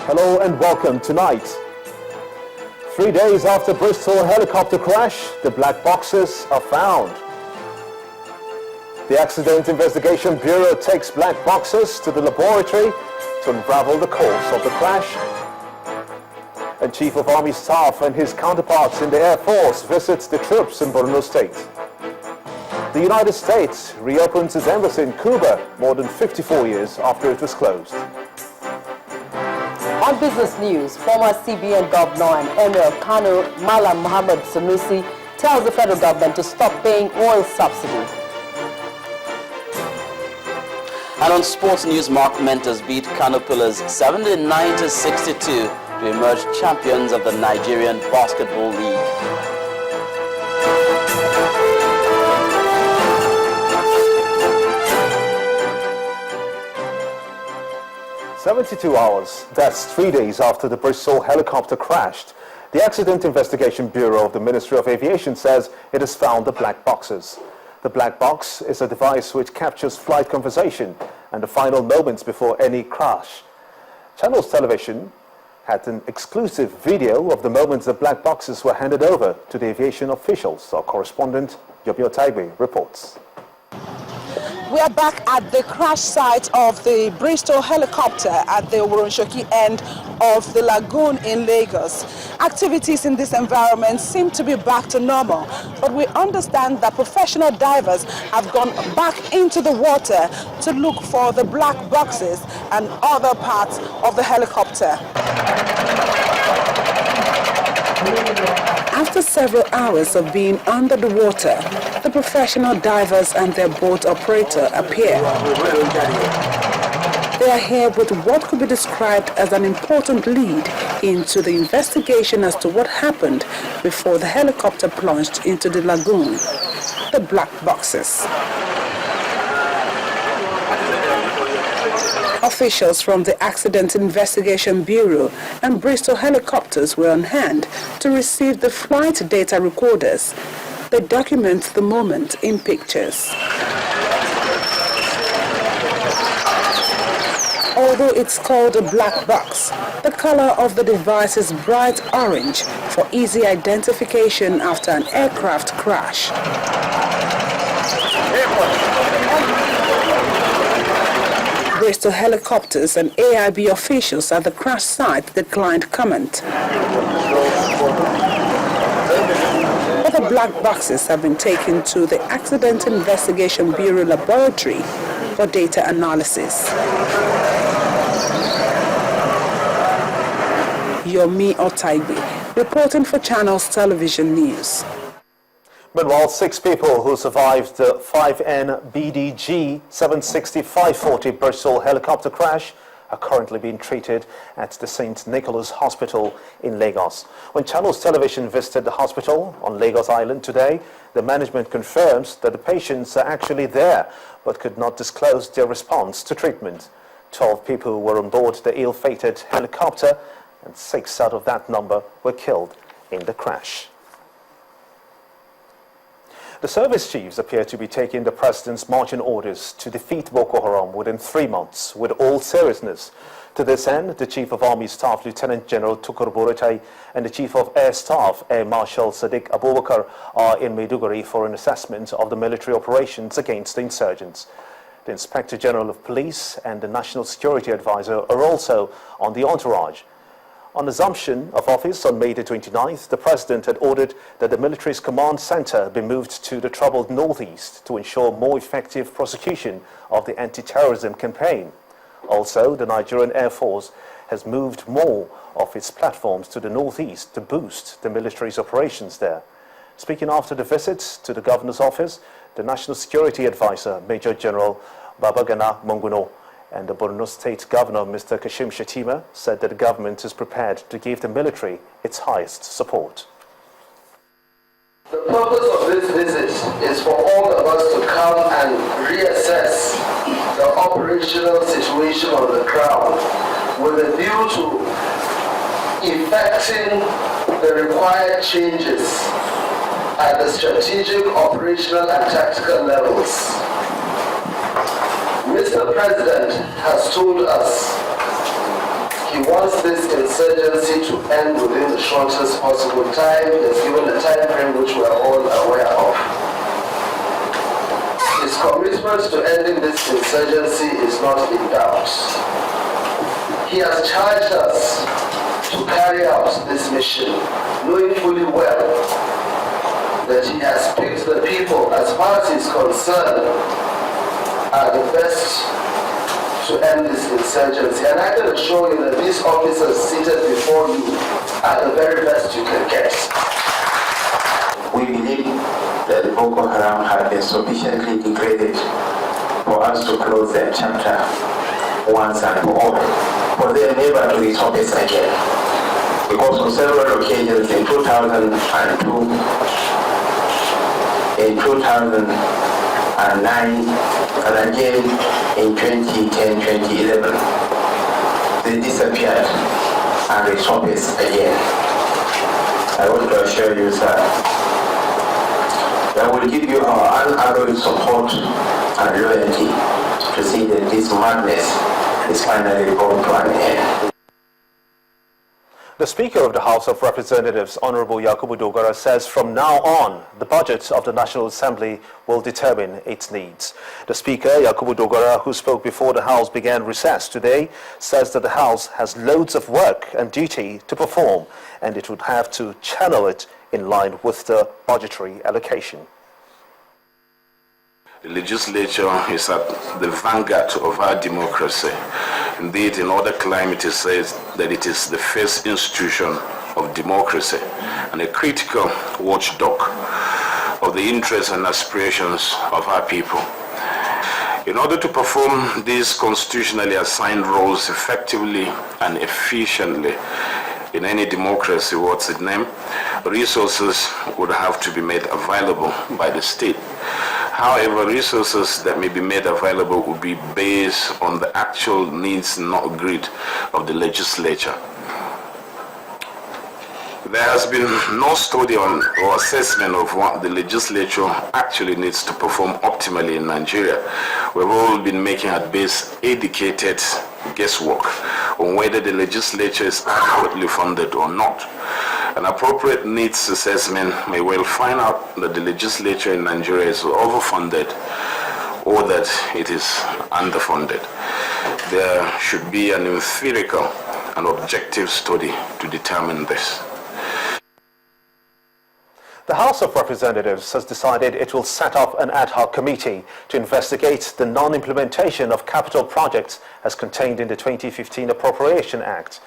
Hello and welcome tonight. 3 days after Bristol helicopter crash, the black boxes are found. The Accident Investigation Bureau takes black boxes to the laboratory to unravel the cause of the crash. And Chief of Army Staff and his counterparts in the Air Force visits the troops in Borno State. The United States reopens its embassy in Cuba more than 54 years after it was closed. On business news, former CBN Governor and Emir of Kano, Malam Muhammad Sanusi, tells the federal government to stop paying oil subsidy. And on sports news, Mark Mentos beat Kano Pillars 79-62 to emerge champions of the Nigerian Basketball League. 72 hours, that's 3 days after the Bristol helicopter crashed. The Accident Investigation Bureau of the Ministry of Aviation says it has found the black boxes. The black box is a device which captures flight conversation and the final moments before any crash. Channels Television had an exclusive video of the moments the black boxes were handed over to the aviation officials. Our correspondent, Yobio Taigbe, reports. We are back at the crash site of the Bristol helicopter at the Oworonshoki end of the lagoon in Lagos. Activities in this environment seem to be back to normal, but we understand that professional divers have gone back into the water to look for the black boxes and other parts of the helicopter. After several hours of being under the water, the professional divers and their boat operator appear. They are here with what could be described as an important lead into the investigation as to what happened before the helicopter plunged into the lagoon, the black boxes. Officials from the Accident Investigation Bureau and Bristol helicopters were on hand to receive the flight data recorders. They document the moment in pictures. Although it's called a black box, the color of the device is bright orange for easy identification after an aircraft crash. Bristol helicopters and AIB officials at the crash site declined comment. Other black boxes have been taken to the Accident Investigation Bureau laboratory for data analysis. Yomi Otaigbe, reporting for Channels Television News. Meanwhile, 6 people who survived the 5N BDG 76540 Bristol helicopter crash are currently being treated at the St. Nicholas Hospital in Lagos. When Channels Television visited the hospital on Lagos Island today, the management confirms that the patients are actually there but could not disclose their response to treatment. 12 people were on board the ill-fated helicopter and 6 out of that number were killed in the crash. The service chiefs appear to be taking the president's marching orders to defeat Boko Haram within 3 months with all seriousness. To this end, the Chief of Army Staff, Lieutenant General Tukur Buratai, and the Chief of Air Staff, Air Marshal Sadiq Abubakar, are in Maiduguri for an assessment of the military operations against the insurgents. The Inspector General of Police and the National Security Advisor are also on the entourage. On assumption of office on May the 29th, the President had ordered that the military's command center be moved to the troubled northeast to ensure more effective prosecution of the anti-terrorism campaign. Also, the Nigerian Air Force has moved more of its platforms to the northeast to boost the military's operations there. Speaking after the visit to the Governor's office, the National Security Advisor, Major General Babagana Monguno, and the Borno State Governor, Mr. Kashim Shettima, said that the government is prepared to give the military its highest support. The purpose of this visit is for all of us to come and reassess the operational situation on the ground with a view to effecting the required changes at the strategic, operational, and tactical levels. Mr. President has told us he He wants this insurgency to end within the shortest possible time. He has given a time frame which we are all aware of. His commitment to ending this insurgency is not in doubt. He has charged us to carry out this mission, knowing fully well that he has picked the people, as far as he's concerned, are the best to end this insurgency. And I can assure you that these officers seated before you are the very best you can get. We believe that the Boko Haram have been sufficiently degraded for us to close that chapter once and for all, for them never to resurface again. Because on several occasions in 2002, in 2009, and again in 2010, 2011, they disappeared and resurfaced again. I want to assure you, sir, that will give you our unalloyed support and loyalty to see that this madness is finally brought to an end. The Speaker of the House of Representatives, Honorable Yakubu Dogara, says from now on, the budget of the National Assembly will determine its needs. The Speaker, Yakubu Dogara, who spoke before the House began recess today, says that the House has loads of work and duty to perform, and it would have to channel it in line with the budgetary allocation. The legislature is at the vanguard of our democracy. Indeed, in other climates, it says that it is the first institution of democracy and a critical watchdog of the interests and aspirations of our people. In order to perform these constitutionally assigned roles effectively and efficiently in any democracy, what's its name, resources would have to be made available by the state. However, resources that may be made available will be based on the actual needs, not greed, of the legislature. There has been no study on or assessment of what the legislature actually needs to perform optimally in Nigeria. We've all been making at best educated guesswork on whether the legislature is adequately funded or not. An appropriate needs assessment may well find out that the legislature in Nigeria is overfunded or that it is underfunded. There should be an empirical and objective study to determine this. The House of Representatives has decided it will set up an ad hoc committee to investigate the non-implementation of capital projects as contained in the 2015 Appropriation Act.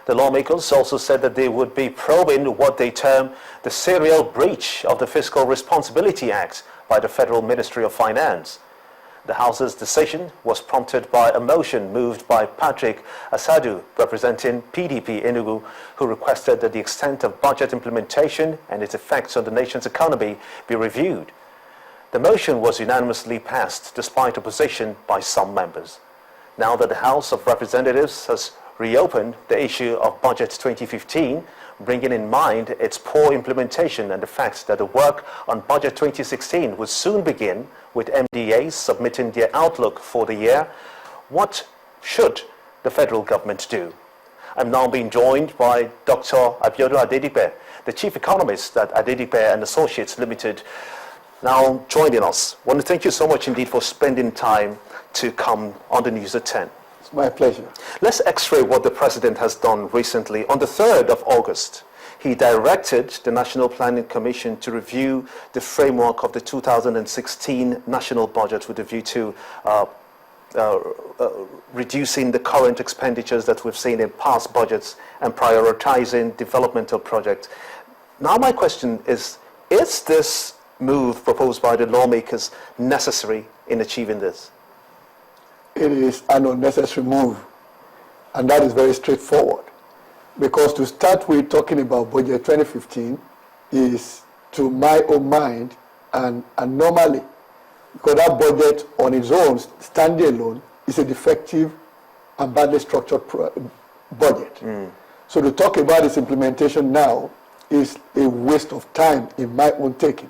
The lawmakers also said that they would be probing what they term the serial breach of the Fiscal Responsibility Act by the Federal Ministry of Finance. The House's decision was prompted by a motion moved by Patrick Asadu, representing PDP Enugu, who requested that the extent of budget implementation and its effects on the nation's economy be reviewed. The motion was unanimously passed despite opposition by some members. Now that the House of Representatives has reopened the issue of Budget 2015, bringing in mind its poor implementation and the fact that the work on Budget 2016 will soon begin with MDAs submitting their outlook for the year, what should the federal government do? I'm now being joined by Dr. Abiodun Adedipe, the Chief Economist at Adedipe and Associates Limited, now joining us. I want to thank you so much indeed for spending time to come on the news at 10. My pleasure. Let's x-ray what the President has done recently. On the 3rd of August, he directed the National Planning Commission to review the framework of the 2016 national budget with a view to reducing the current expenditures that we've seen in past budgets and prioritizing developmental projects. Now my question is this move proposed by the lawmakers necessary in achieving this? It is an unnecessary move, and that is very straightforward. Because to start with, talking about budget 2015 is, to my own mind, an anomaly. Because that budget on its own, standing alone, is a defective and badly structured budget. So to talk about its implementation now is a waste of time in my own taking.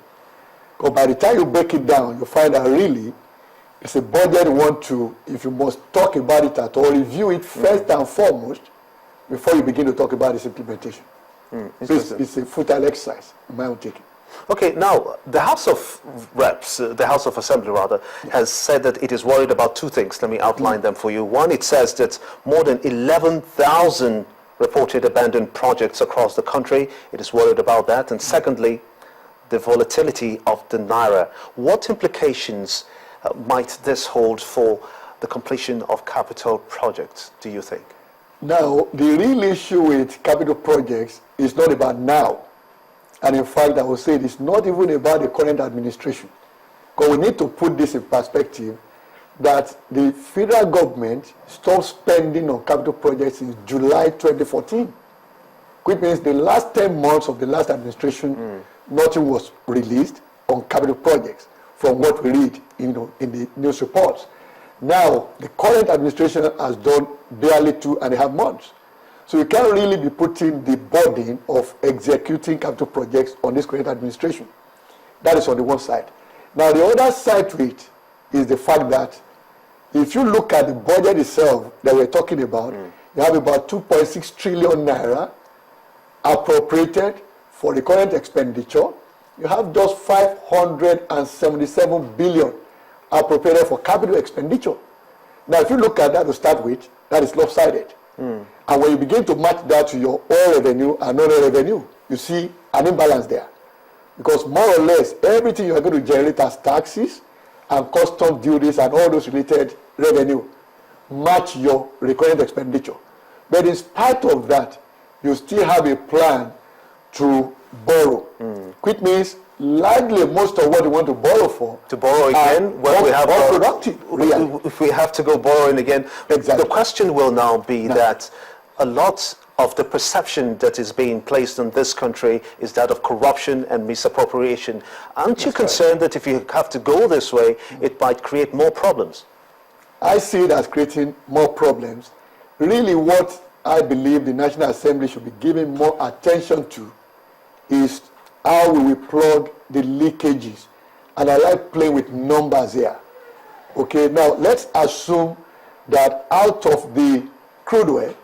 Because by the time you break it down, you find out really it's a budget you want to, if you must talk about it at all, review it first and foremost before you begin to talk about its implementation. It's a futile exercise, in my own taking. Okay, now, the House of Reps, the House of Assembly rather, has said that it is worried about two things. Let me outline them for you. One, it says that more than 11,000 reported abandoned projects across the country. It is worried about that. And secondly, the volatility of the Naira. What implications might this hold for the completion of capital projects, do you think? Now, the real issue with capital projects is not about now. And in fact, I would say it's not even about the current administration. Because we need to put this in perspective that the federal government stopped spending on capital projects in July 2014. Which means the last 10 months of the last administration, nothing was released on capital projects from what we read in the news reports. Now, the current administration has done barely 2.5 months. So you can't really be putting the burden of executing capital projects on this current administration. That is on the one side. Now, the other side to it is the fact that if you look at the budget itself that we're talking about, you have about 2.6 trillion naira appropriated for the current expenditure. You have just 577 billion appropriated for capital expenditure. Now, if you look at that to start with, that is lopsided. And when you begin to match that to your oil revenue and non-oil revenue, you see an imbalance there. Because more or less, everything you are going to generate as taxes and custom duties and all those related revenue match your recurrent expenditure. But in spite of that, you still have a plan to borrow, which means largely most of what you want to borrow for. To borrow again, when we have productive. If we have to go borrowing again, Exactly. The question will now be that a lot of the perception that is being placed on this country is that of corruption and misappropriation. Aren't you concerned that if you have to go this way, it might create more problems? I see it as creating more problems. Really what I believe the National Assembly should be giving more attention to is how we will plug the leakages. And I like playing with numbers here. Okay, now let's assume that out of the crude oil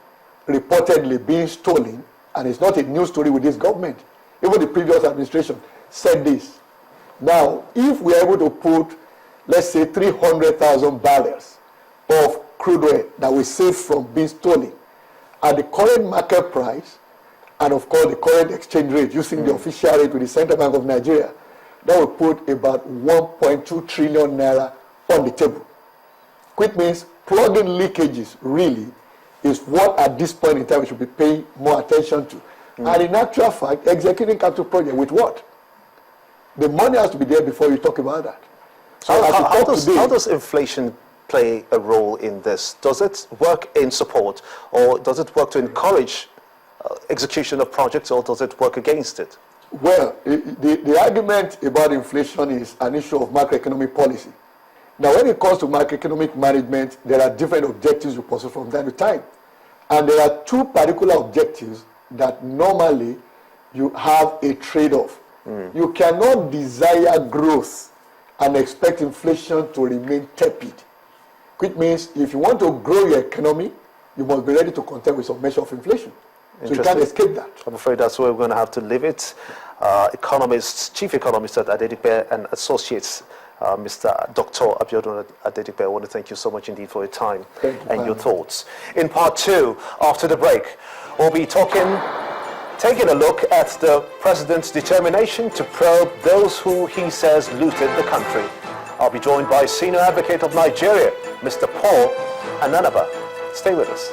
reportedly being stolen, and it's not a new story with this government, even the previous administration said this. Now, if we are able to put, let's say, 300,000 barrels of crude oil that we saved from being stolen at the current market price, and of course the current exchange rate using the official rate with the Central Bank of Nigeria, that will put about 1.2 trillion naira on the table. Which means plugging leakages really is what at this point in time we should be paying more attention to. And in actual fact, executing capital project with what? The money has to be there before you talk about that. So how does inflation play a role in this? Does it work in support, or does it work to encourage execution of projects, or does it work against it? Well, the argument about inflation is an issue of macroeconomic policy. Now, when it comes to macroeconomic management, there are different objectives you pursue from time to time. And there are two particular objectives that normally you have a trade-off. You cannot desire growth and expect inflation to remain tepid. Which means if you want to grow your economy, you must be ready to contend with some measure of inflation. So you can't escape that. I'm afraid that's where we're going to have to leave it. Chief economist at Adedipe and Associates, Mr. Dr. Abiodun Adedipe, I want to thank you so much indeed for your time and your thoughts. In part 2, after the break, we'll be taking a look at the president's determination to probe those who he says looted the country. I'll be joined by Senior Advocate of Nigeria, Mr. Paul Ananaba. Stay with us.